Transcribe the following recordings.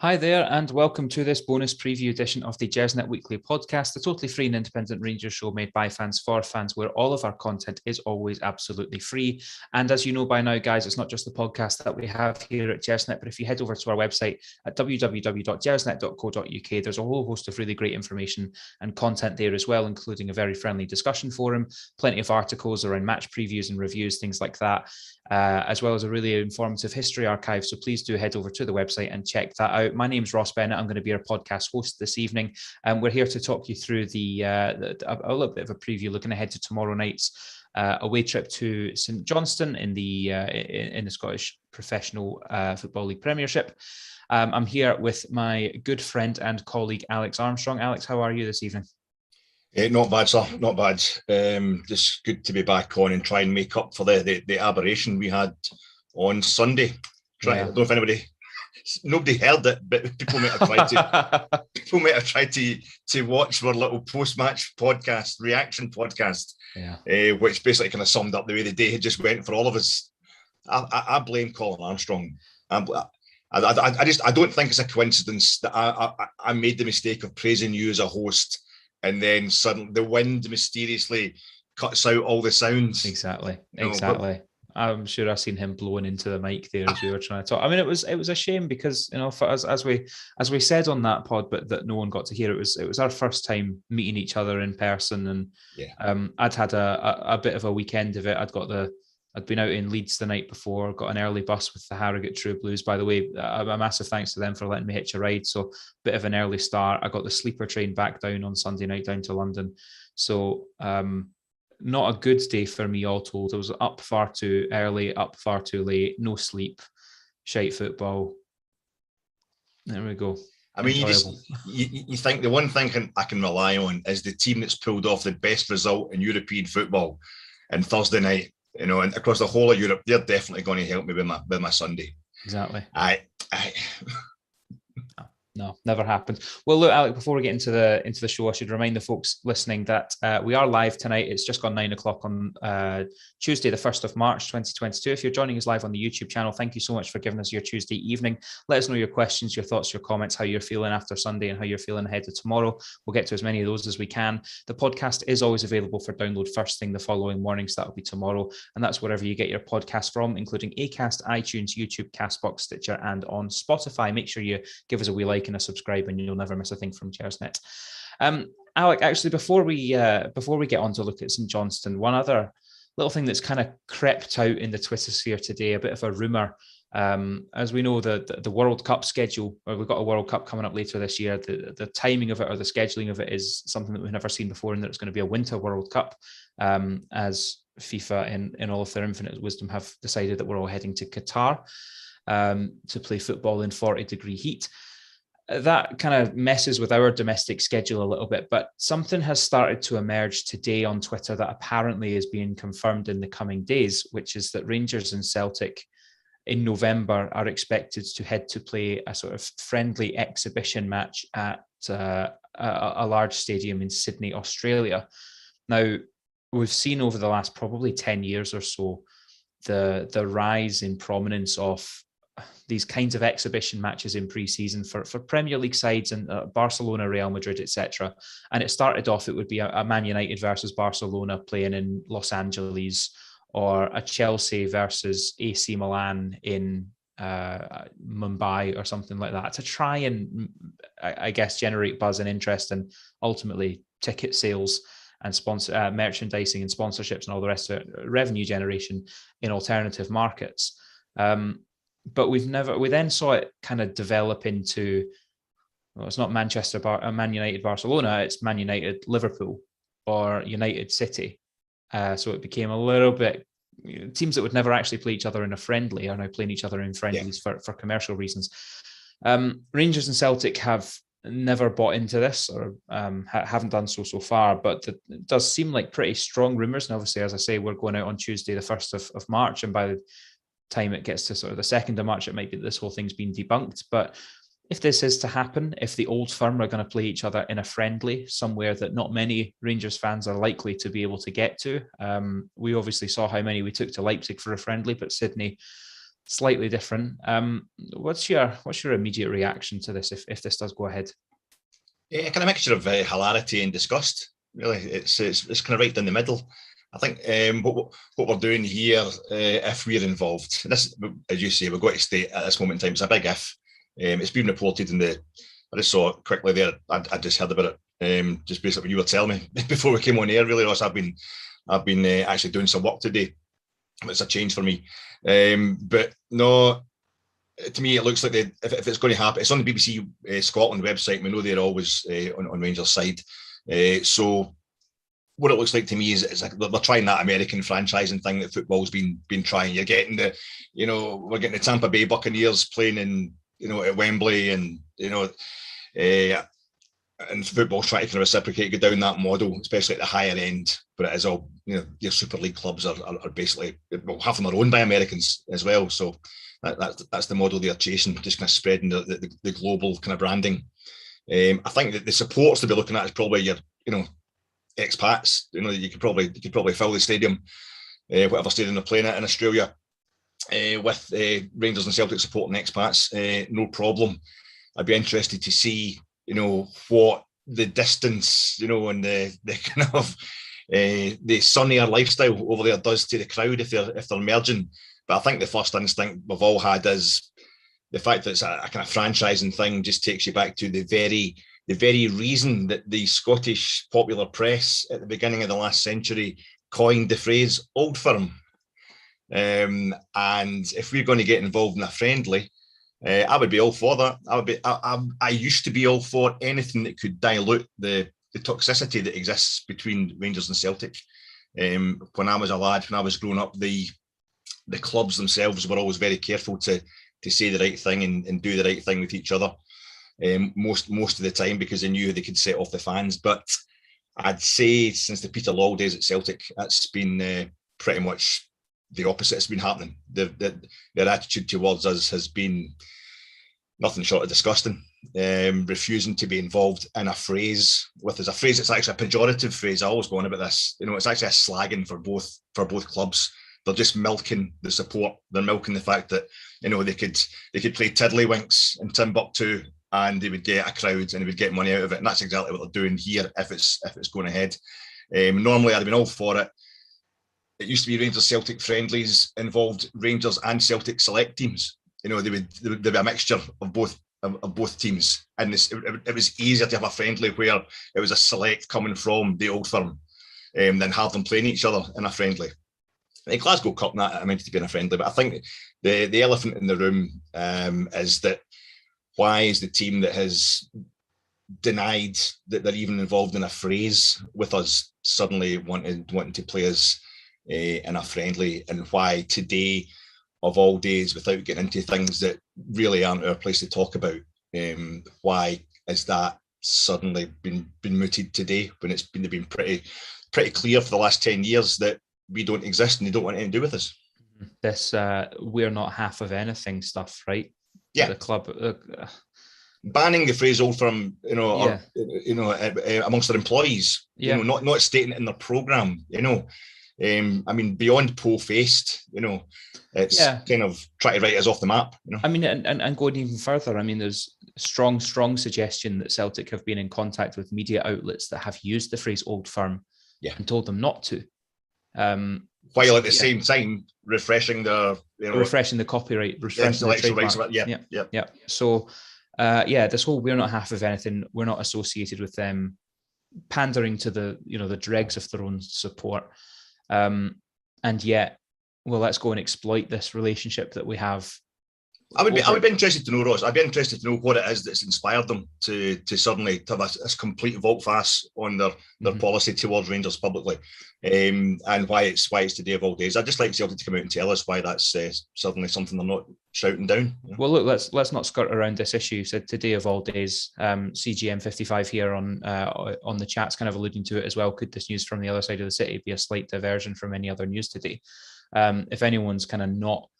Hi there, and welcome to this bonus preview edition of the Gersnet Weekly Podcast, the totally free and independent Rangers show made by fans for fans, where all of our content is always absolutely free. And as you know by now, guys, it's not just the podcast that we have here at Gersnet, but if you head over to our website at www.gersnet.co.uk, there's a whole host of really great information and content there as well, including a very friendly discussion forum, plenty of articles around match previews and reviews, things like that. As well as a really informative history archive. So please do head over to the website and check that out. My name's Ross Bennett. I'm going to be our podcast host this evening. We're here to talk you through a little bit of a preview looking ahead to tomorrow night's away trip to St Johnstone in the Scottish Professional Football League Premiership. I'm here with my good friend and colleague, Alex Armstrong. Alex, how are you this evening? Not bad, sir. Not bad. Just good to be back on and try and make up for the aberration we had on Sunday. I don't know if nobody heard it, but people might have tried to watch our little post-match podcast, reaction podcast, which basically kind of summed up the way the day had just went for all of us. I blame Colin Armstrong. I don't think it's a coincidence that I made the mistake of praising you as a host. And then suddenly the wind mysteriously cuts out all the sounds. Exactly. I'm sure I've seen him blowing into the mic there as we were trying to talk. I mean, it was a shame because, you know, for us, as we said on that pod, but that no one got to hear, it was our first time meeting each other in person, and I'd had a bit of a weekend of it. I'd been out in Leeds the night before, got an early bus with the Harrogate True Blues. By the way, a massive thanks to them for letting me hitch a ride. So bit of an early start. I got the sleeper train back down on Sunday night down to London. So not a good day for me all told. I was up far too early, up far too late, no sleep, shite football. There we go. I mean, you think the one thing I can rely on is the team that's pulled off the best result in European football on Thursday night. You know, and across the whole of Europe, they're definitely going to help me with my Sunday. Exactly. No, never happened. Well, look, Alec, before we get into the show, I should remind the folks listening that we are live tonight. It's just gone 9 o'clock on Tuesday, the 1st of March, 2022. If you're joining us live on the YouTube channel, thank you so much for giving us your Tuesday evening. Let us know your questions, your thoughts, your comments, how you're feeling after Sunday and how you're feeling ahead of tomorrow. We'll get to as many of those as we can. The podcast is always available for download first thing the following morning, so that'll be tomorrow. And that's wherever you get your podcast from, including Acast, iTunes, YouTube, Castbox, Stitcher, and on Spotify. Make sure you give us a wee like and a subscribe, and you'll never miss a thing from Gersnet. Alec, actually, before we get on to look at St Johnstone, one other little thing that's kind of crept out in the Twitter sphere today, a bit of a rumor. As we know, the World Cup schedule, or we've got a World Cup coming up later this year. The timing of it, or the scheduling of it, is something that we've never seen before, and that it's going to be a Winter World Cup, as FIFA, in all of their infinite wisdom, have decided that we're all heading to Qatar to play football in 40-degree heat. That kind of messes with our domestic schedule a little bit, but something has started to emerge today on Twitter that apparently is being confirmed in the coming days, which is that Rangers and Celtic in November are expected to head to play a sort of friendly exhibition match at a large stadium in Sydney, Australia. Now, we've seen over the last probably 10 years or so the rise in prominence of these kinds of exhibition matches in pre-season for Premier League sides and Barcelona, Real Madrid, etc. And it started off, it would be a Man United versus Barcelona playing in Los Angeles, or a Chelsea versus AC Milan in Mumbai or something like that, to try and, I guess, generate buzz and interest, and ultimately ticket sales and sponsor merchandising and sponsorships and all the rest of it, revenue generation in alternative markets. But we then saw it kind of develop into, well, it's not Man United Barcelona, it's Man United Liverpool or United City. So it became a little bit, teams that would never actually play each other in a friendly are now playing each other in friendlies for commercial reasons. Rangers and Celtic have never bought into this, or haven't done so far, but it does seem like pretty strong rumours. And obviously, as I say, we're going out on Tuesday, the 1st of March, and by the time it gets to sort of the 2nd of March, it might be that this whole thing's been debunked. But if this is to happen, if the Old Firm are going to play each other in a friendly somewhere that not many Rangers fans are likely to be able to get to, we obviously saw how many we took to Leipzig for a friendly, but Sydney slightly different. What's your immediate reaction to this if this does go ahead? Yeah, kind of mixture of hilarity and disgust. Really, it's kind of right in the middle. I think what we're doing here, if we're involved, this, as you say, we've got to state at this moment in time, it's a big if. It's been reported I just saw it quickly there. I just heard about it. Just basically what you were telling me before we came on air. Really, Ross, I've been actually doing some work today. It's a change for me, but no. To me, it looks like if it's going to happen, it's on the BBC Scotland website. We know they're always on Rangers' side. So what it looks like to me is like they're trying that American franchising thing that football's been trying. You're getting we're getting the Tampa Bay Buccaneers playing in, at Wembley, and and football's trying to kind of reciprocate, go down that model, especially at the higher end. But it is all, your Super League clubs are basically, well, half of them are owned by Americans as well. So that's the model they're chasing, just kind of spreading the global kind of branding. I think that the supports to be looking at is probably your, expats. You could probably fill the stadium, whatever stadium they're playing at in Australia, with Rangers and Celtic supporting expats, no problem. I'd be interested to see, what the distance, and the kind of the sunnier lifestyle over there does to the crowd if they're merging. But I think the first instinct we've all had is the fact that it's a kind of franchising thing just takes you back to the very reason that the Scottish popular press at the beginning of the last century coined the phrase "old firm." And if we're going to get involved in a friendly, I would be all for that. I used to be all for anything that could dilute the toxicity that exists between Rangers and Celtic. When I was a lad, when I was growing up, the clubs themselves were always very careful to say the right thing and do the right thing with each other. Most of the time, because they knew they could set off the fans. But I'd say since the Peter Lawwell days at Celtic, that's been pretty much the opposite has been happening. Their attitude towards us has been nothing short of disgusting. Refusing to be involved in a phrase with us. A phrase that's actually a pejorative phrase. I always go on about this. It's actually a slagging for both clubs. They're just milking the support. They're milking the fact that they could play tiddlywinks in Timbuktu and they would get a crowd and they would get money out of it. And that's exactly what they're doing here if it's going ahead. Normally I'd have been all for it. It used to be Rangers Celtic friendlies involved Rangers and Celtic select teams. There'd be a mixture of both teams, and it was easier to have a friendly where it was a select coming from the old firm, than have them playing each other in a friendly. The Glasgow Cup, that amounted to being a friendly, but I think the elephant in the room is that why is the team that has denied that they're even involved in a phrase with us suddenly wanting to play us in a friendly, and why today of all days, without getting into things that really aren't our place to talk about, why is that suddenly been mooted today when it's been pretty clear for the last 10 years that we don't exist and they don't want anything to do with us? This we're not half of anything stuff, right? Yeah. The club banning the phrase "old firm," amongst their employees. Yeah. Not stating it in their programme. Beyond po-faced. It's kind of trying to write us off the map. And going even further. There's strong suggestion that Celtic have been in contact with media outlets that have used the phrase "old firm," and told them not to. While at the same time refreshing the copyright, refreshing the trademark. Yeah. So, this whole "we're not half of anything, we're not associated with them," pandering to the dregs of their own support, and yet, well, let's go and exploit this relationship that we have. I would be interested to know, Ross. I'd be interested to know what it is that's inspired them to suddenly have this complete volte-face on their policy towards Rangers publicly, and why it's today of all days. I'd just like Celtic to come out and tell us why that's suddenly something they're not shouting down. Well, look, let's not skirt around this issue. You said today of all days. CGM55 here on the chat's kind of alluding to it as well. Could this news from the other side of the city be a slight diversion from any other news today? If anyone's kind of not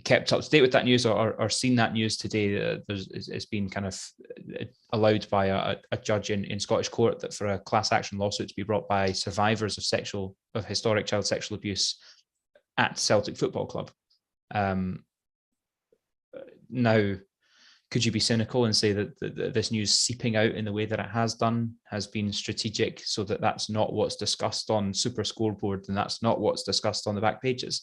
kept up to date with that news or seen that news today, it's been kind of allowed by a judge in Scottish court that for a class action lawsuit to be brought by survivors of historic child sexual abuse at Celtic Football Club. Now, could you be cynical and say that this news seeping out in the way that it has done has been strategic, so that that's not what's discussed on Super Scoreboard and that's not what's discussed on the back pages?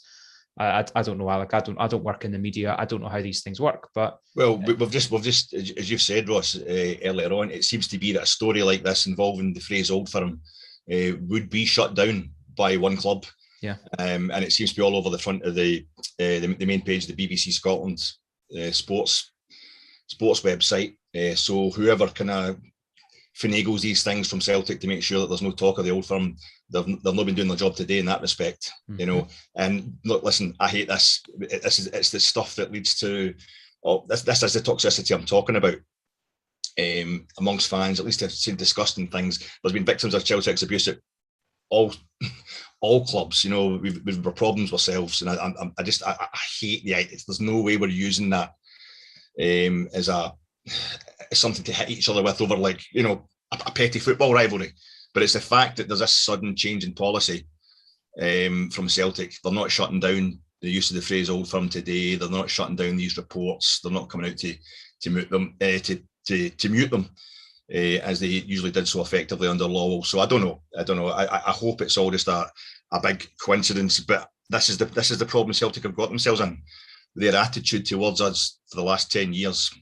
I don't know, Alec. I don't work in the media. I don't know how these things work. But we've just as you've said, Ross, earlier on, it seems to be that a story like this involving the phrase Old Firm would be shut down by one club. Yeah. And it seems to be all over the front of the main page of the BBC Scotland sports website. So whoever kind of finagles these things from Celtic to make sure that there's no talk of the Old Firm, they've not been doing their job today in that respect. You know. And look, listen, I hate this. It's the stuff that leads to this is the toxicity I'm talking about amongst fans. At least I've seen disgusting things. There's been victims of Celtic's abuse at all clubs. You know, we've got problems ourselves, and I hate the idea. There's no way we're using that as something to hit each other with over, like, you know, a petty football rivalry. But it's the fact that there's a sudden change in policy from Celtic. They're not shutting down the use of the phrase Old Firm today. They're not shutting down these reports. They're not coming out to mute them to mute them as they usually did so effectively under Lowell. So I don't know. I hope it's all just a big coincidence. But this is the problem Celtic have got themselves in. Their attitude towards us for the last 10 years.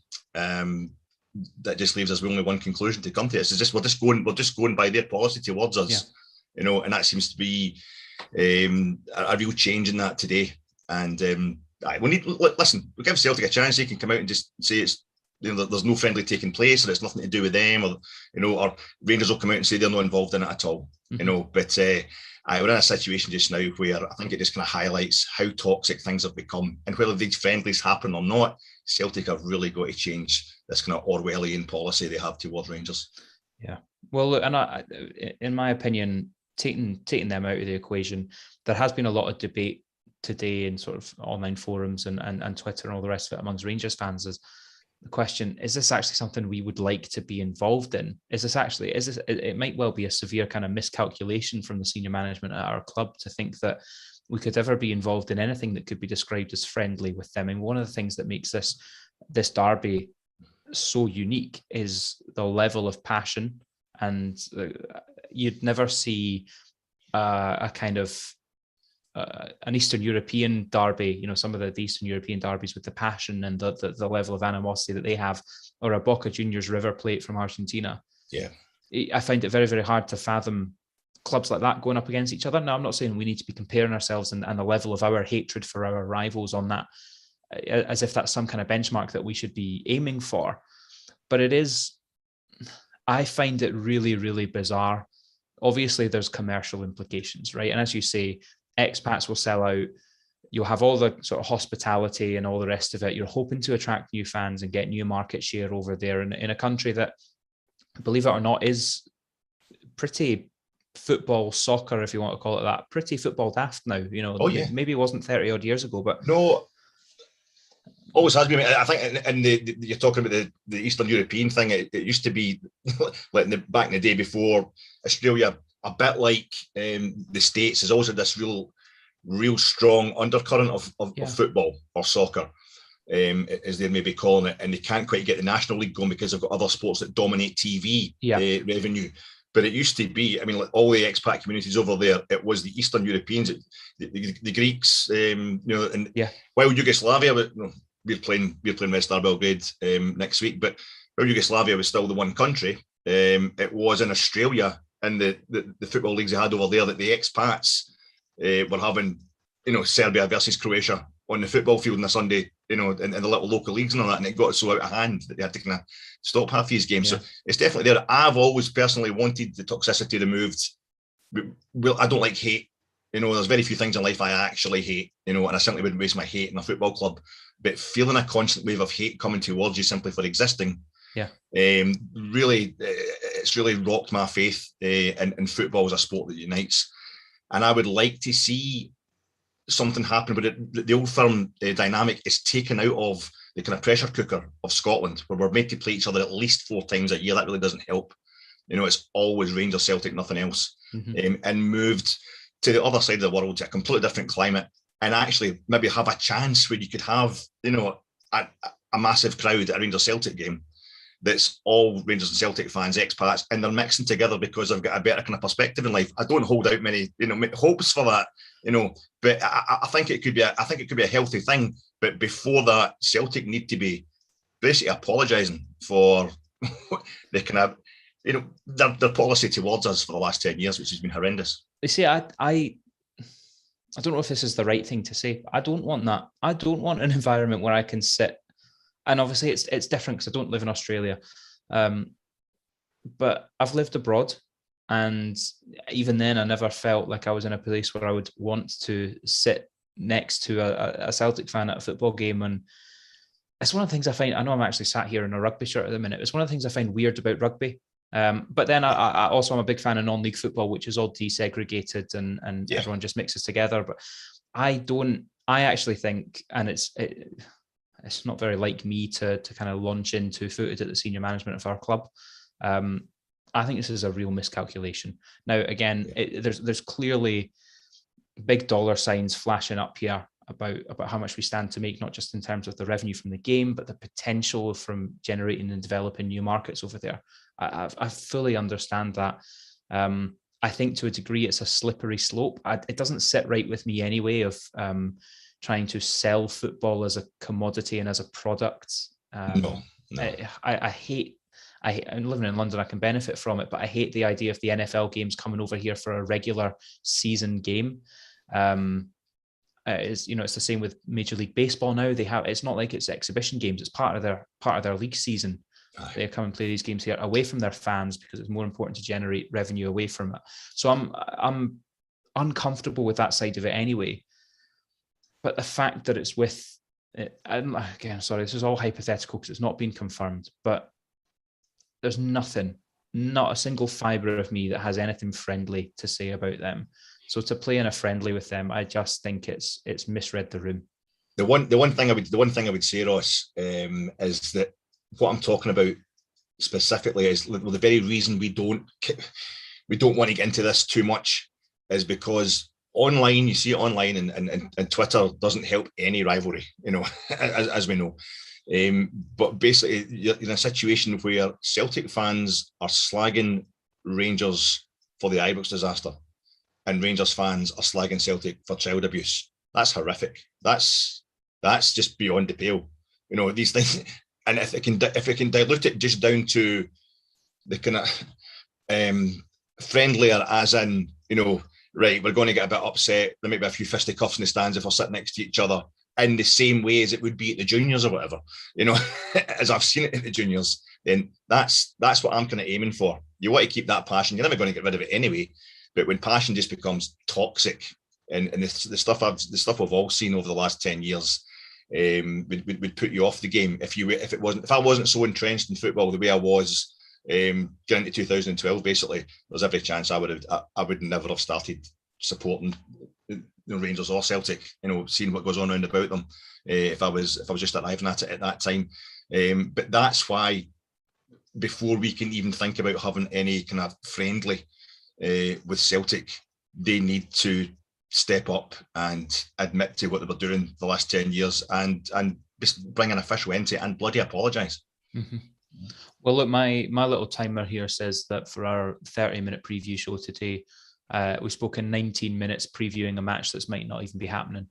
That just leaves us with only one conclusion to come to. It's just we're just going by their policy towards us, you know, and that seems to be a real change in that today. And we need listen. We give Celtic a chance. They can come out and just say it's, you know, there's no friendly taking place, or it's nothing to do with them, or, you know, or Rangers will come out and say they're not involved in it at all, you know. But we're in a situation just now where I think it just kind of highlights how toxic things have become, and whether these friendlies happen or not, Celtic have really got to change this kind of Orwellian policy they have towards Rangers. Yeah. Well, look, and in my opinion, taking them out of the equation, there has been a lot of debate today in sort of online forums and Twitter and all the rest of it amongst Rangers fans. Is the question, is this actually something we would like to be involved in? It might well be a severe kind of miscalculation from the senior management at our club to think that we could ever be involved in anything that could be described as friendly with them. And one of the things that makes this derby so unique is the level of passion, and you'd never see a kind of an Eastern European derby, you know, some of the Eastern European derbies with the passion and the level of animosity that they have, or a Boca Juniors River Plate from Argentina. Yeah, I find it very, very hard to fathom clubs like that going up against each other. Now, I'm not saying we need to be comparing ourselves and the level of our hatred for our rivals on that, as if that's some kind of benchmark that we should be aiming for. But it is, I find it really, really bizarre. Obviously, there's commercial implications, right? And as you say, expats will sell out. You'll have all the sort of hospitality and all the rest of it. You're hoping to attract new fans and get new market share over there in a country that, believe it or not, is pretty football, soccer, if you want to call it that, pretty football daft now. You know, maybe it wasn't 30 odd years ago, but no, always has been. I think, and you're talking about the Eastern European thing. It used to be like back in the day before Australia, a bit like the States, has also this real strong undercurrent of football or soccer, as they may be calling it, and they can't quite get the National League going because they've got other sports that dominate TV revenue. But it used to be, I mean, like all the expat communities over there, it was the Eastern Europeans, the Greeks, you know, and while Yugoslavia, we're playing Red Star Belgrade next week, but while Yugoslavia was still the one country, it was in Australia and the football leagues they had over there that the expats were having, you know, Serbia versus Croatia on the football field on a Sunday, you know, in the little local leagues and all that, and it got so out of hand that they had to kind of stop half these games. So it's definitely there. I've always personally wanted the toxicity removed. Well, I don't like hate. You know, there's very few things in life I actually hate, you know, and I certainly wouldn't waste my hate in a football club. But feeling a constant wave of hate coming towards you simply for existing, really, it's really rocked my faith in football as a sport that unites. And I would like to see something happen, but the Old Firm dynamic is taken out of the kind of pressure cooker of Scotland, where we're made to play each other at least 4 times a year. That really doesn't help. You know, it's always Rangers, Celtic, nothing else, and moved to the other side of the world, to a completely different climate, and actually maybe have a chance where you could have, a massive crowd at a Rangers Celtic game that's all Rangers and Celtic fans, expats, and they're mixing together because they've got a better kind of perspective in life. I don't hold out many, hopes for that, but I think it could be a healthy thing. But before that, Celtic need to be basically apologising for the kind of, their policy towards us for the last 10 years, which has been horrendous. You see, I don't know if this is the right thing to say, but I don't want that. I don't want an environment where I can sit, and obviously it's different because I don't live in Australia, but I've lived abroad, and even then I never felt like I was in a place where I would want to sit next to a Celtic fan at a football game. And it's one of the things I find, I know I'm actually sat here in a rugby shirt at the minute, it's one of the things I find weird about rugby. But then I also am a big fan of non-league football, which is all desegregated and everyone just mixes together. But I actually think, and it's not very like me to kind of launch into footed at the senior management of our club. I think this is a real miscalculation. Now, again, there's clearly big dollar signs flashing up here about how much we stand to make, not just in terms of the revenue from the game, but the potential from generating and developing new markets over there. I fully understand that. I think to a degree it's a slippery slope. It doesn't sit right with me anyway of trying to sell football as a commodity and as a product. No. I hate. I'm living in London, I can benefit from it, but I hate the idea of the NFL games coming over here for a regular season game. It's the same with Major League Baseball now. It's not like it's exhibition games; it's part of their league season. They come and play these games here away from their fans because it's more important to generate revenue away from it. So I'm uncomfortable with that side of it anyway. But the fact that it's with, again, sorry, this is all hypothetical because it's not been confirmed, but there's not a single fibre of me that has anything friendly to say about them. So to play in a friendly with them, I just think it's misread the room. The one thing I would say, Ross, is that what I'm talking about specifically is the very reason we don't want to get into this too much is because online, you see it online, and Twitter doesn't help any rivalry, as we know. But basically, you're in a situation where Celtic fans are slagging Rangers for the Ibrox disaster, and Rangers fans are slagging Celtic for child abuse. That's horrific. That's just beyond the pale. These things. And if it can dilute it just down to the kind of friendlier, as in, right, we're going to get a bit upset. There might be a few fisticuffs in the stands if we're sitting next to each other, in the same way as it would be at the juniors or whatever, as I've seen it at the juniors, then that's what I'm kind of aiming for. You want to keep that passion. You're never going to get rid of it anyway. But when passion just becomes toxic, and the stuff we've all seen over the last 10 years, would put you off the game if I wasn't so entrenched in football the way I was getting into 2012. Basically, there's every chance I would never have started supporting Rangers or Celtic, seeing what goes on around about them, if I was just arriving at it at that time. But that's why, before we can even think about having any kind of friendly with Celtic, they need to step up and admit to what they were doing the last 10 years and just bring an official end to it and bloody apologise. Mm-hmm. Well, look, my little timer here says that for our 30-minute preview show today, we spoke in 19 minutes previewing a match that might not even be happening.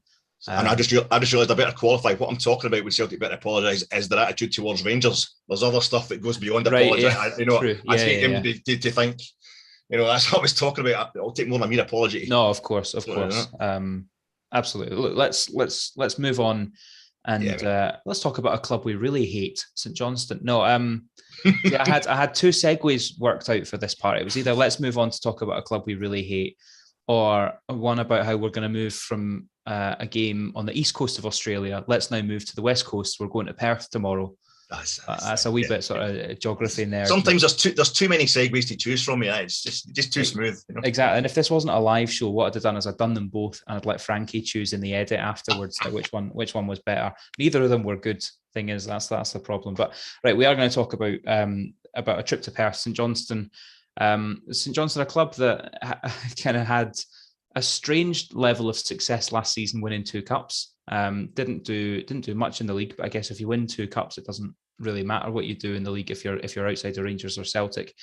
And I just realised I better qualify. What I'm talking about with Celtic better apologise is their attitude towards Rangers. There's other stuff that goes beyond apologise. True. I take him to think, that's what I was talking about. I'll take more than a mere apology. No, of course. Absolutely. Look, let's move on and let's talk about a club we really hate, St Johnstone. No, I had two segues worked out for this part. It was either let's move on to talk about a club we really hate, or one about how we're going to move from a game on the east coast of Australia. Let's now move to the west coast. We're going to Perth tomorrow. That's a wee bit sort of geography in there. Sometimes there's too many segues to choose from. Yeah, it's just too smooth. Exactly. And if this wasn't a live show, what I'd have done is I'd done them both, and I'd let Frankie choose in the edit afterwards which one was better. Neither of them were good. Thing is, that's the problem. But right, we are going to talk about a trip to Perth, St Johnstone. St Johnstone, a club that kind of had a strange level of success last season, winning 2 cups. Didn't do much in the league, but I guess if you win 2 cups, it doesn't really matter what you do in the league if you're outside of Rangers or Celtic.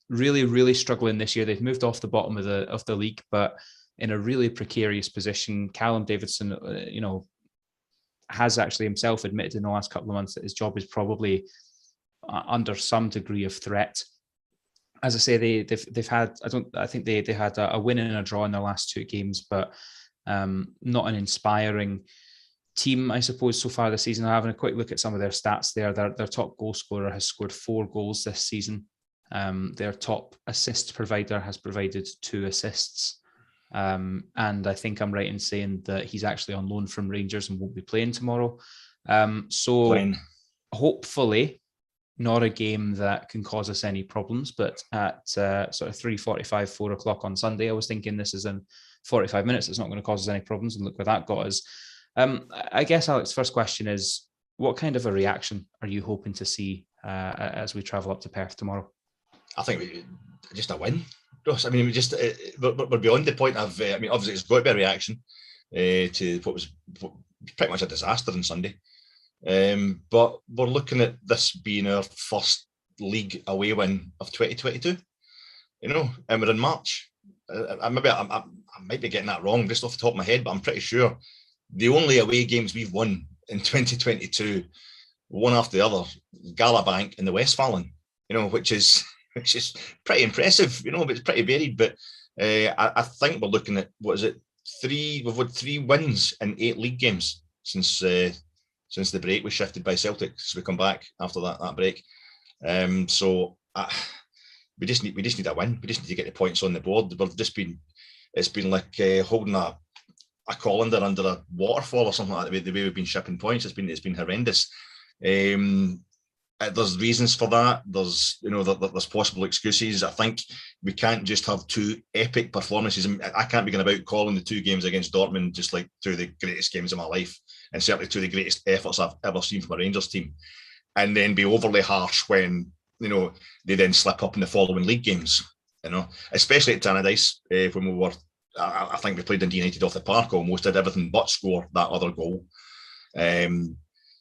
Really struggling this year. They've moved off the bottom of the league, but in a really precarious position. Callum Davidson, has actually himself admitted in the last couple of months that his job is probably under some degree of threat. As I say, they've had, I think they had a win and a draw in their last 2 games, but not an inspiring team, I suppose, so far this season. I'm having a quick look at some of their stats there. Their top goal scorer has scored 4 goals this season. Their top assist provider has provided 2 assists. And I think I'm right in saying that he's actually on loan from Rangers and won't be playing tomorrow. Hopefully not a game that can cause us any problems, but at sort of 3:45, 4 o'clock on Sunday, I was thinking this is in 45 minutes. It's not going to cause us any problems. And look where that got us. I guess, Alex, first question is, what kind of a reaction are you hoping to see as we travel up to Perth tomorrow? I think just a win. I mean, we're beyond the point of, obviously it's got to be a reaction to what was pretty much a disaster on Sunday. But we're looking at this being our first league away win of 2022, and we're in March. I might be getting that wrong just off the top of my head, but I'm pretty sure the only away games we've won in 2022, one after the other, Galabank and the Westfalen, which is pretty impressive, but it's pretty varied. But I think we're looking at, we've had 3 wins in 8 league games since the break was shifted by Celtic. So we come back after that break. We just need a win. We just need to get the points on the board. It's been like holding a colander under a waterfall or something like that. The way we've been shipping points, it's been horrendous. There's reasons for that. There's possible excuses. I think we can't just have 2 epic performances. I can't be going about calling the 2 games against Dortmund just like 2 of the greatest games of my life, and certainly 2 of the greatest efforts I've ever seen from a Rangers team, and then be overly harsh when they then slip up in the following league games. Especially at Tannadice, when we were, I think we played Dundee United off the park almost, did everything but score that other goal.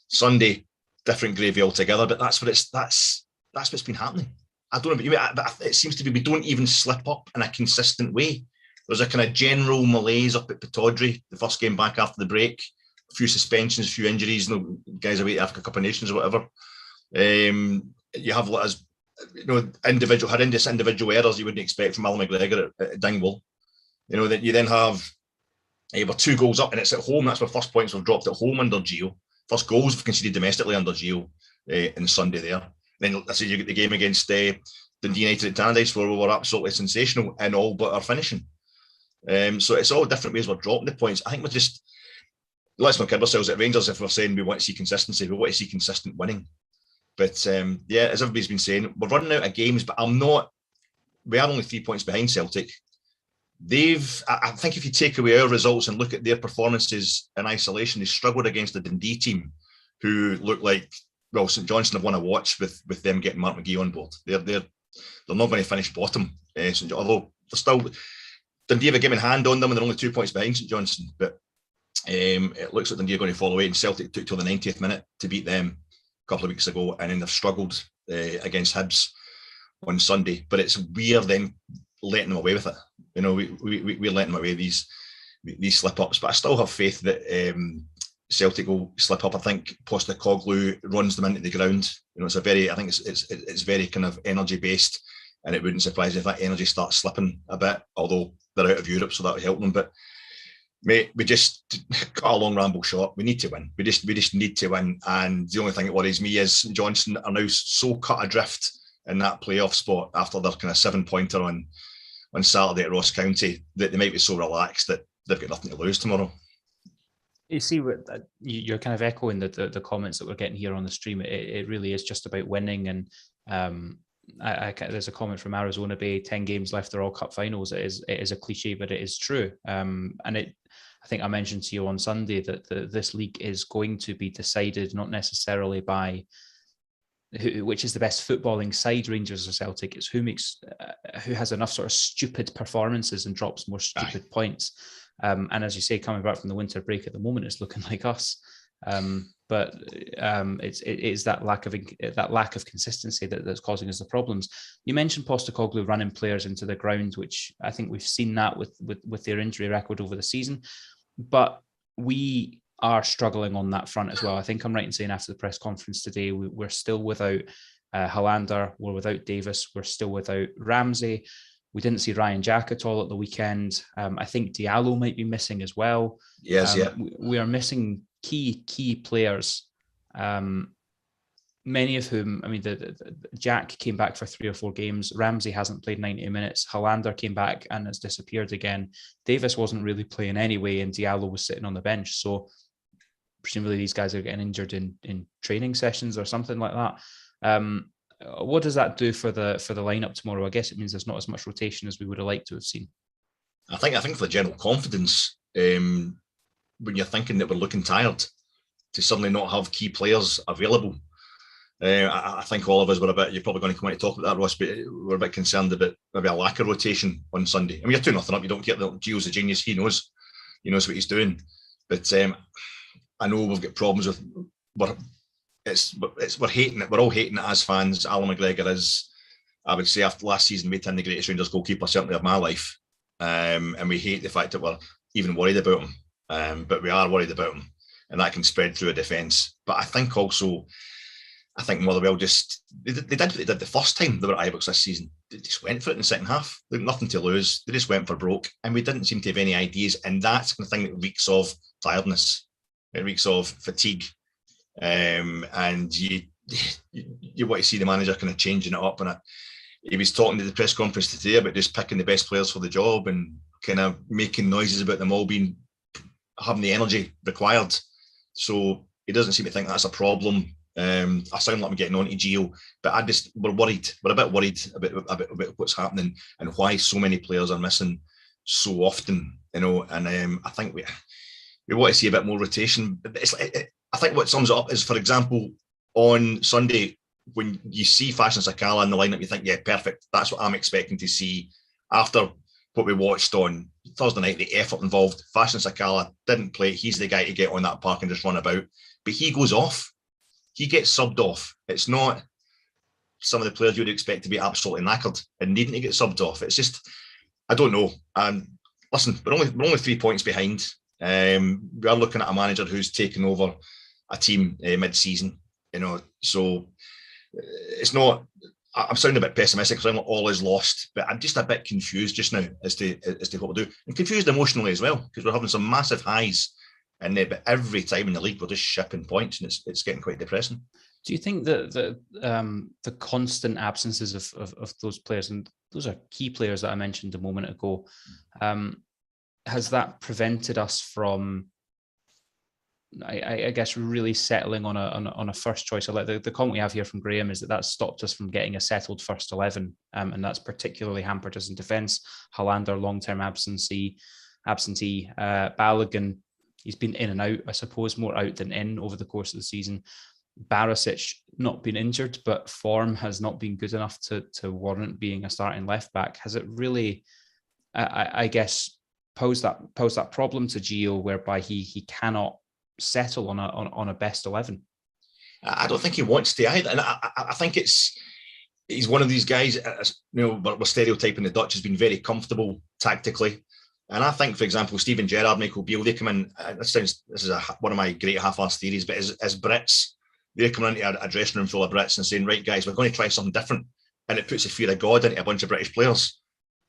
Sunday, different gravy altogether, but that's what's been happening. I don't know about you, but it seems to be we don't even slip up in a consistent way. There's a kind of general malaise up at Pittodrie, the first game back after the break, a few suspensions, a few injuries, guys away to Africa Cup of Nations or whatever. You have individual errors you wouldn't expect from Alan McGregor at Dingwall. That you then have we're 2 goals up, and it's at home. That's where first points were dropped at home under Gio. First goals we've conceded domestically under Gio in Sunday there. Then I say you get the game against Dundee United at Tannadice, where we were absolutely sensational in all but our finishing. So it's all different ways we're dropping the points. I think let's not kid ourselves at Rangers if we're saying we want to see consistency. We want to see consistent winning. But as everybody's been saying, we're running out of games, but we are only 3 points behind Celtic. I think if you take away our results and look at their performances in isolation, they struggled against the Dundee team, who look like, St Johnstone have won a watch with them getting Mark McGee on board. They're not going to finish bottom, although they're still, Dundee have a game in hand on them and they're only 2 points behind St Johnstone. But it looks like Dundee are going to fall away, and Celtic took till the 90th minute to beat them a couple of weeks ago, and then they've struggled against Hibs on Sunday. But we're then letting them away with it. We're letting them away these slip ups. But I still have faith that Celtic will slip up. I think Postecoglou runs them into the ground. I think it's very kind of energy based, and it wouldn't surprise me if that energy starts slipping a bit. Although they're out of Europe, so that would help them. But mate, we just got a long ramble short. We need to win. We just need to win. And the only thing that worries me is Johnson are now so cut adrift in that playoff spot after their kind of 7-pointer on Saturday at Ross County that they might be so relaxed that they've got nothing to lose tomorrow. You see, what you're kind of echoing the comments that we're getting here on the stream. It really is just about winning. And there's a comment from Arizona Bay: 10 games left, they're all cup finals. It is a cliche, but it is true. I think I mentioned to you on Sunday that this league is going to be decided not necessarily by which is the best footballing side, Rangers or Celtic. It's who has enough sort of stupid performances and drops more stupid points. And as you say, coming back from the winter break at the moment, it's looking like us. But it's that lack of consistency that's causing us the problems. You mentioned Postecoglou running players into the ground, which I think we've seen that with their injury record over the season. But we are struggling on that front as well. I think I'm right in saying after the press conference today, we're still without Hollander, we're without Davis, we're still without Ramsey. We didn't see Ryan Jack at all at the weekend. I think Diallo might be missing as well. Yes, we are missing key players, many of whom, I mean, Jack came back for 3 or 4 games. Ramsey hasn't played 90 minutes. Hollander came back and has disappeared again. Davis wasn't really playing anyway, and Diallo was sitting on the bench. So presumably these guys are getting injured in training sessions or something like that. What does that do for the lineup tomorrow? I guess it means there's not as much rotation as we would have liked to have seen. I think for the general confidence, when you're thinking that we're looking tired, to suddenly not have key players available. I think all of us were you're probably going to come out and talk about that, Ross, but we're a bit concerned about maybe a lack of rotation on Sunday. I mean, you're 2-0 up, you don't get the Gio's a genius, he knows what he's doing. But I know we've got problems with we're hating it. We're all hating it as fans. Alan McGregor is, I would say, after last season, made him the greatest Rangers goalkeeper certainly of my life. And we hate the fact that we're even worried about him. But we are worried about him, and that can spread through a defence. But I think Motherwell they did what they did the first time they were at Ibrox this season. They just went for it in the second half. They had nothing to lose. They just went for broke, and we didn't seem to have any ideas. And that's the thing that reeks of tiredness. It reeks of fatigue. And you want to see the manager kind of changing it up. And he was talking to the press conference today about just picking the best players for the job and kind of making noises about them all having the energy required. So he doesn't seem to think that's a problem. I sound like I'm getting on to Gio, but we're worried. We're a bit worried about what's happening and why so many players are missing so often, And I think we want to see a bit more rotation. I think what sums it up is, for example, on Sunday, when you see Fashion Sakala in the lineup, you think, yeah, perfect. That's what I'm expecting to see after what we watched on Thursday night, the effort involved. Fashion Sakala didn't play. He's the guy to get on that park and just run about. But he goes off. He gets subbed off. It's not some of the players you'd expect to be absolutely knackered and needing to get subbed off. It's just, I don't know. Listen, we're only 3 points behind. We are looking at a manager who's taken over a team mid-season, so it's not. I'm sounding a bit pessimistic because all is lost, but I'm just a bit confused just now as to what we'll do, and confused emotionally as well, because we're having some massive highs, but every time in the league we're just shipping points, and it's getting quite depressing. Do you think that the constant absences of those players, and those are key players that I mentioned a moment ago, has that prevented us from, I guess, really settling on a first choice? Like the comment we have here from Graham is that stopped us from getting a settled first 11, and that's particularly hampered us in defence. Hollander, long-term absentee. Balogun, he's been in and out, I suppose, more out than in over the course of the season. Barisic, not been injured, but form has not been good enough to warrant being a starting left back. Has it really, I guess, posed that problem to Gio, whereby he cannot settle on a best 11? I don't think he wants to either, and I think he's one of these guys. We're stereotyping the Dutch has been very comfortable tactically, and I think, for example, Steven Gerrard, Michael Beale, they come in. This is one of my great half-assed theories, but as Brits, they're coming into a dressing room full of Brits and saying, right, guys, we're going to try something different, and it puts the fear of God into a bunch of British players.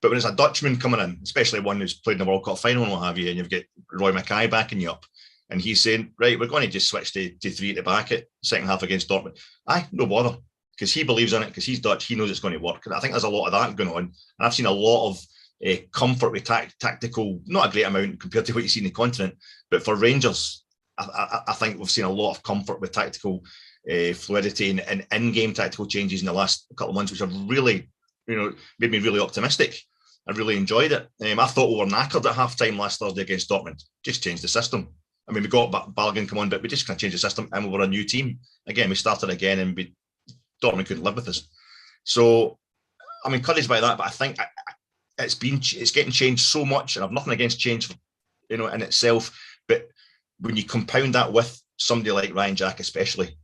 But when it's a Dutchman coming in, especially one who's played in the World Cup final and what have you, and you've got Roy Mackay backing you up, and he's saying, right, we're going to just switch to 3 at the back at second half against Dortmund. No bother, because he believes in it, because he's Dutch, he knows it's going to work. And I think there's a lot of that going on. And I've seen a lot of comfort with tactical, not a great amount compared to what you see in the continent, but for Rangers, I think we've seen a lot of comfort with tactical fluidity and in-game tactical changes in the last couple of months, which have really, made me really optimistic. I really enjoyed it. I thought we were knackered at half-time last Thursday against Dortmund. Just changed the system. I mean, we got Balogun come on, but we just kind of changed the system and we were a new team. Again, we started again and we Dortmund couldn't live with us. So I'm encouraged by that, but I think it's getting changed so much, and I've nothing against change, in itself. But when you compound that with somebody like Ryan Jack, especially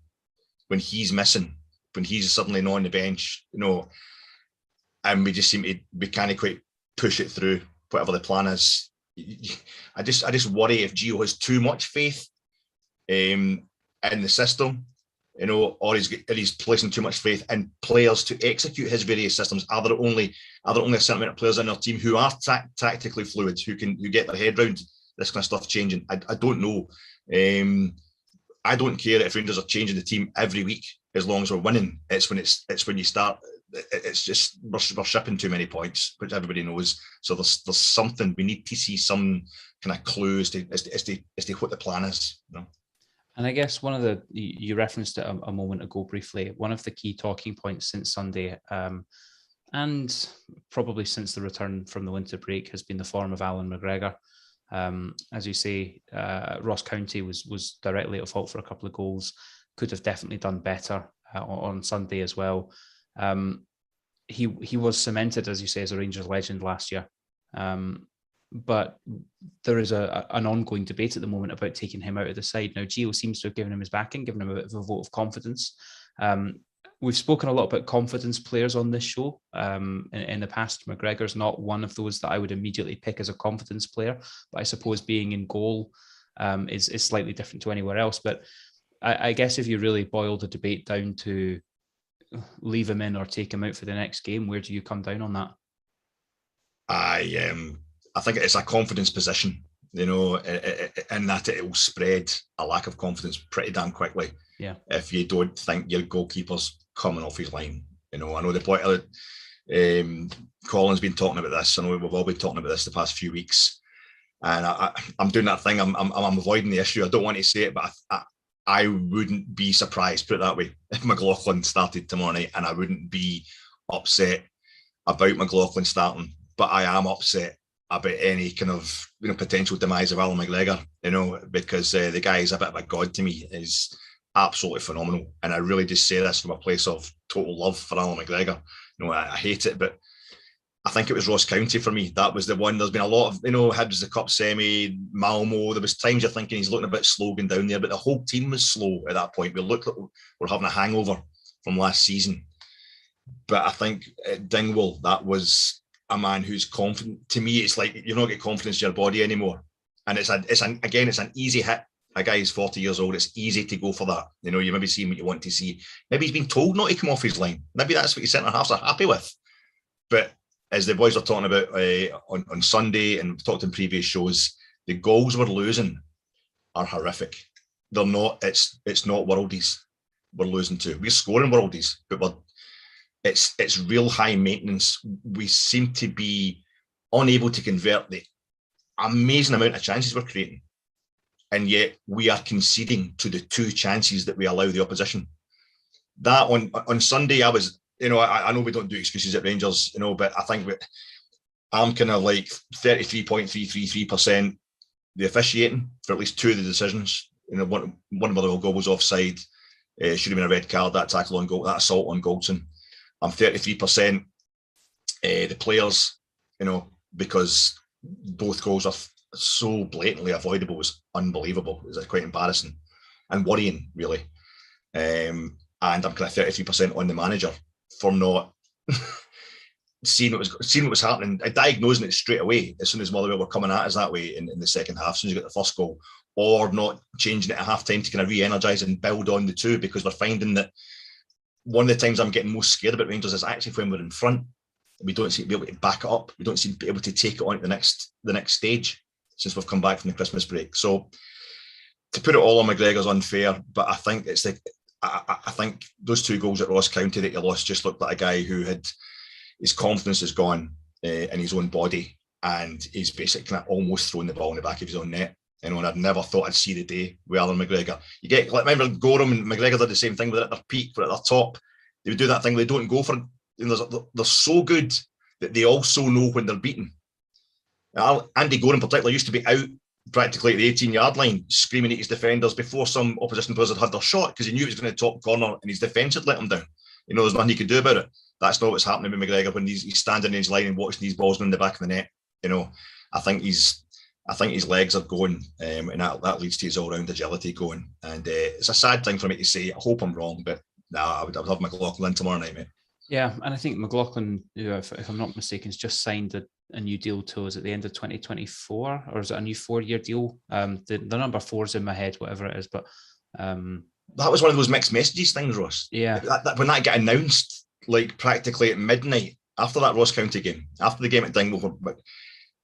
when he's missing, when he's suddenly not on the bench, and we just seem to we can't quite push it through whatever the plan is. I just worry if Gio has too much faith in the system, or he's placing too much faith in players to execute his various systems. Are there only a certain amount of players in our team who are tactically fluid, who get their head round this kind of stuff changing? I don't know. I don't care if Rangers are changing the team every week as long as we're winning. It's when you start. It's just we're shipping too many points, which everybody knows. So there's something we need to see, some kind of clue as to what the plan is. And I guess one of you referenced it a moment ago briefly. One of the key talking points since Sunday, and probably since the return from the winter break, has been the form of Alan McGregor. As you say, Ross County was directly at fault for a couple of goals. Could have definitely done better on Sunday as well. He was cemented, as you say, as a Rangers legend last year. But there is an ongoing debate at the moment about taking him out of the side. Now, Gio seems to have given him his backing, given him a bit of a vote of confidence. We've spoken a lot about confidence players on this show in the past. McGregor's not one of those that I would immediately pick as a confidence player, but I suppose being in goal is slightly different to anywhere else. But I guess if you really boil the debate down to leave him in or take him out for the next game, where do you come down on that? I think it's a confidence position, in that it will spread a lack of confidence pretty damn quickly. Yeah. If you don't think your goalkeeper's coming off his line, I know the point of Colin's been talking about this. I know we've all been talking about this the past few weeks, and I'm doing that thing. I'm avoiding the issue. I don't want to say it, but I wouldn't be surprised, put it that way, if McLaughlin started tomorrow night, and I wouldn't be upset about McLaughlin starting, but I am upset about any kind of potential demise of Alan McGregor, because the guy is a bit of a god to me. Is absolutely phenomenal, and I really just say this from a place of total love for Alan McGregor. I hate it, but I think it was Ross County for me. That was the one. There's been a lot of, Hibs the Cup semi, Malmo. There was times you're thinking he's looking a bit slow going down there, but the whole team was slow at that point. We looked like we're having a hangover from last season. But I think at Dingwall, that was a man who's confident. To me, it's like you're not getting confidence in your body anymore. And it's an easy hit. A guy who's 40 years old, it's easy to go for that. You maybe see what you want to see. Maybe he's been told not to come off his line. Maybe that's what your centre-halves are happy with. But as the boys were talking about on Sunday and talked in previous shows, the goals we're losing are horrific. They're not. It's not worldies we're losing to. We're scoring worldies, but it's real high maintenance. We seem to be unable to convert the amazing amount of chances we're creating, and yet we are conceding to the 2 chances that we allow the opposition. That on Sunday, I was. I know we don't do excuses at Rangers, but I think I'm kind of like 33.333% the officiating for at least 2 of the decisions. One of the goal was offside. Should have been a red card. That tackle on goal, that assault on Goldson. I'm 33% the players, because both goals are so blatantly avoidable. It was unbelievable. It was quite embarrassing and worrying, really. And I'm kind of 33% on the manager for not seeing what was happening, diagnosing it straight away as soon as Motherwell were coming at us that way in the second half, as soon as you got the first goal, or not changing it at half time to kind of re-energise and build on the 2, because we're finding that one of the times I'm getting most scared about Rangers is actually when we're in front. We don't seem to be able to back it up. We don't seem to be able to take it on to the next stage since we've come back from the Christmas break. So to put it all on McGregor's unfair, but I think it's like I think those 2 goals at Ross County that you lost just looked like a guy who had his confidence is gone in his own body, and he's basically kind of almost thrown the ball in the back of his own net. And I'd never thought I'd see the day with Alan McGregor. You get, remember Gorham and McGregor did the same thing, but at their peak, but at their top, they would do that thing. They don't go for it. They're so good that they also know when they're beaten. Andy Gorham, particularly, used to be out practically at the 18-yard line, screaming at his defenders before some opposition players had their shot, because he knew he was going to top corner and his defence had let him down. there's nothing he could do about it. That's not what's happening with McGregor when he's standing in his line and watching these balls in the back of the net. I think his legs are going, and that leads to his all-round agility going. And it's a sad thing for me to say. I hope I'm wrong, but I would have McLaughlin tomorrow night, mate. Yeah, and I think McLaughlin, if I'm not mistaken, has just signed a new deal to us at the end of 2024, or is it a new 4-year deal? The number 4's in my head, whatever it is, but that was one of those mixed messages things, Ross. Yeah, when that got announced, like practically at midnight after that Ross County game, after the game at Dingwall,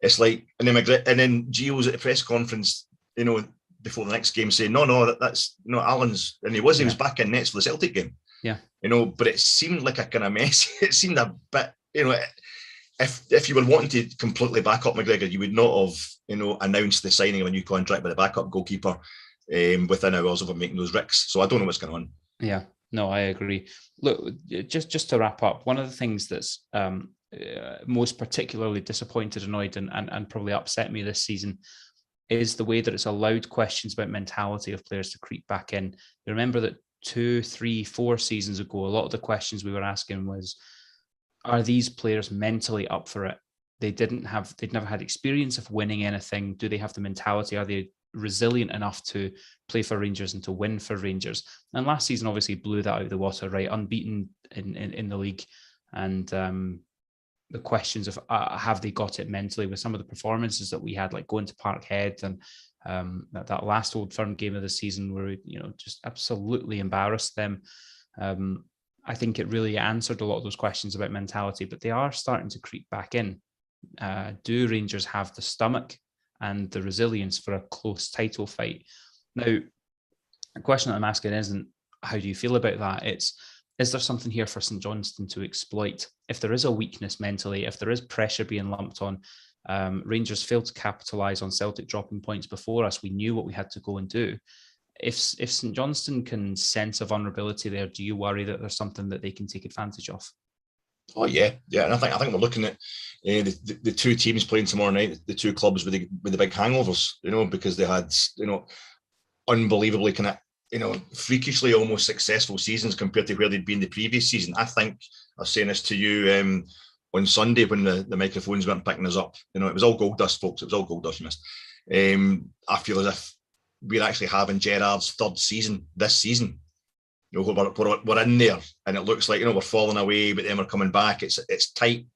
it's like, and then Gio's at the press conference, before the next game saying, no, that's Alan's, and he was back in nets for the Celtic game. Yeah. But it seemed like a kind of mess. It seemed a bit, if you were wanting to completely back up McGregor, you would not have, announced the signing of a new contract with a backup goalkeeper within hours of him making those ricks. So I don't know what's going on. Yeah, no, I agree. Look, just to wrap up, one of the things that's most particularly disappointed, annoyed, and probably upset me this season is the way that it's allowed questions about mentality of players to creep back in. You remember that 2, 3, 4 seasons ago, a lot of the questions we were asking was, are these players mentally up for it? They'd never had experience of winning anything. Do they have the mentality? Are they resilient enough to play for Rangers and to win for Rangers? And last season obviously blew that out of the water, right? Unbeaten in the league. And the questions of have they got it mentally with some of the performances that we had, like going to Parkhead and that last Old Firm game of the season where we, just absolutely embarrassed them. I think it really answered a lot of those questions about mentality, but they are starting to creep back in. Do Rangers have the stomach and the resilience for a close title fight? Now, the question that I'm asking isn't how do you feel about that? It's, is there something here for St Johnstone to exploit? If there is a weakness mentally, if there is pressure being lumped on, Rangers failed to capitalise on Celtic dropping points before us. We knew what we had to go and do. If St Johnstone can sense a vulnerability there, do you worry that there's something that they can take advantage of? Oh yeah, and I think we're looking at the two teams playing tomorrow night, the two clubs with the big hangovers, because they had unbelievably kind of freakishly almost successful seasons compared to where they'd been the previous season. I think I was saying this to you on Sunday when the microphones weren't picking us up. It was all gold dust, folks. It was all gold dust mist. I feel as if we're actually having Gerrard's third season this season. We're in there, and it looks like we're falling away, but then we're coming back. It's tight,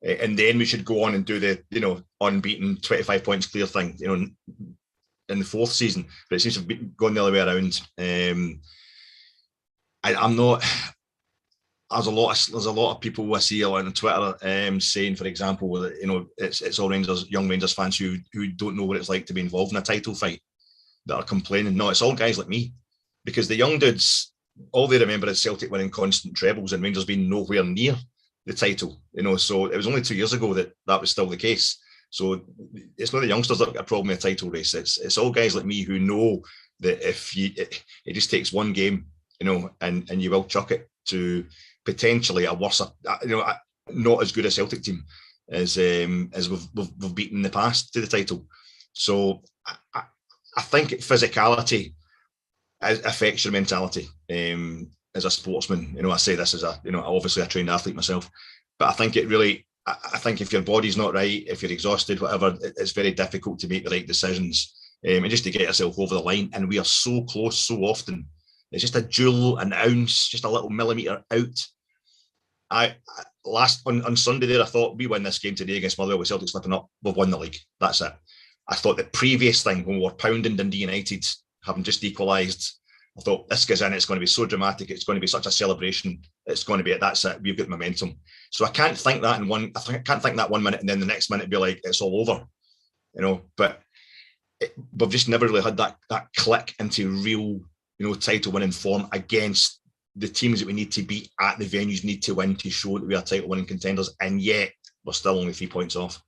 and then we should go on and do the unbeaten 25 points clear thing. In the fourth season, but it seems to be going the other way around. I'm not. There's a lot of people I see on Twitter saying, for example, that it's all Rangers, young Rangers fans who don't know what it's like to be involved in a title fight that are complaining. No, it's all guys like me, because the young dudes, all they remember is Celtic winning constant trebles and Rangers being nowhere near the title. So it was only 2 years ago that was still the case. So it's not the youngsters that got a problem with a title race. It's all guys like me who know that if it just takes one game, and you will chuck it to potentially a worse, not as good a Celtic team as we've beaten in the past to the title. So I think physicality affects your mentality as a sportsman. I say this as obviously a trained athlete myself, but I think it really. I think if your body's not right, if you're exhausted, whatever, it's very difficult to make the right decisions and just to get yourself over the line. And we are so close so often. It's just a jewel, an ounce, just a little millimetre out. On Sunday there, I thought we win this game today against Motherwell with Celtic slipping up. We've won the league. That's it. I thought the previous thing when we were pounding Dundee United, having just equalised, I thought this goes in, it's going to be so dramatic, it's going to be such a celebration, it's going to be that's it, we've got momentum. So I can't think that I can't think that 1 minute and then the next minute be like it's all over, but we've just never really had that click into real, title winning form against the teams that we need to beat at the venues need to win to show that we are title winning contenders, and yet we're still only 3 points off.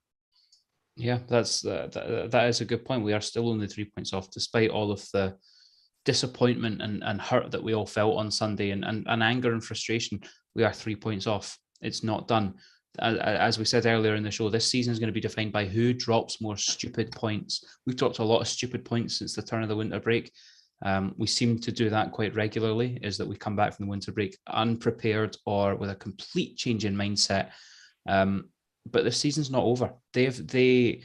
Yeah, that is a good point. We are still only 3 points off, despite all of the disappointment and hurt that we all felt on Sunday and anger and frustration. We are 3 points off. It's not done. As we said earlier in the show, this season is going to be defined by who drops more stupid points. We've dropped a lot of stupid points since the turn of the winter break. We seem to do that quite regularly, is that we come back from the winter break unprepared or with a complete change in mindset. But the season's not over. They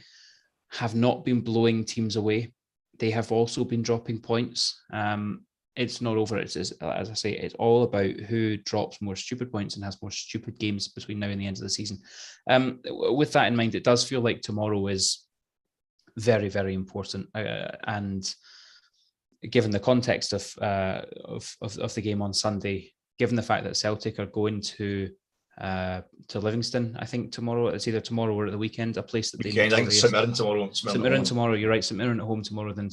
have not been blowing teams away. They have also been dropping points. It's not over. It's, as I say, it's all about who drops more stupid points and has more stupid games between now and the end of the season. With that in mind, it does feel like tomorrow is very, very important. And given the context of the game on Sunday, given the fact that Celtic are going to Livingston, I think tomorrow, it's either tomorrow or at the weekend, a place that they I think St Mirren tomorrow. St Mirren tomorrow, you're right. St Mirren at home tomorrow, then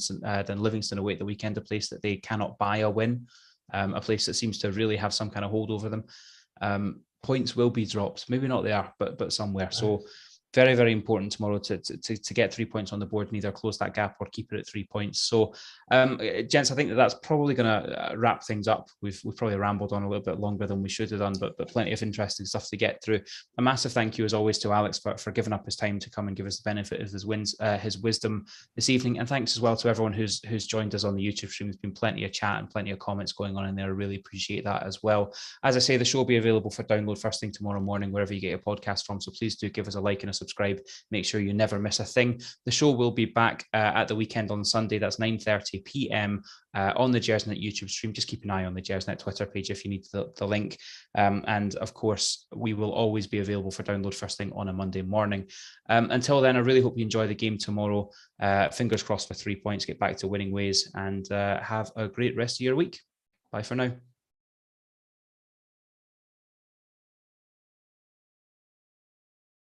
Livingston away at the weekend, a place that they cannot buy a win, a place that seems to really have some kind of hold over them. Points will be dropped, maybe not there, but somewhere. So very, very important tomorrow to get 3 points on the board and either close that gap or keep it at 3 points. So, gents, I think that's probably going to wrap things up. We've probably rambled on a little bit longer than we should have done, but plenty of interesting stuff to get through. A massive thank you, as always, to Alex for giving up his time to come and give us the benefit of his wisdom this evening. And thanks as well to everyone who's joined us on the YouTube stream. There's been plenty of chat and plenty of comments going on in there. I really appreciate that as well. As I say, the show will be available for download first thing tomorrow morning, wherever you get your podcast from. So please do give us a like and a subscribe. Make sure you never miss a thing. The show will be back at the weekend on Sunday. That's 9:30 p.m. On the Gersnet YouTube stream. Just keep an eye on the Gersnet Twitter page if you need the link. And of course, we will always be available for download first thing on a Monday morning. Until then, I really hope you enjoy the game tomorrow. Fingers crossed for 3 points, get back to winning ways, and have a great rest of your week. Bye for now.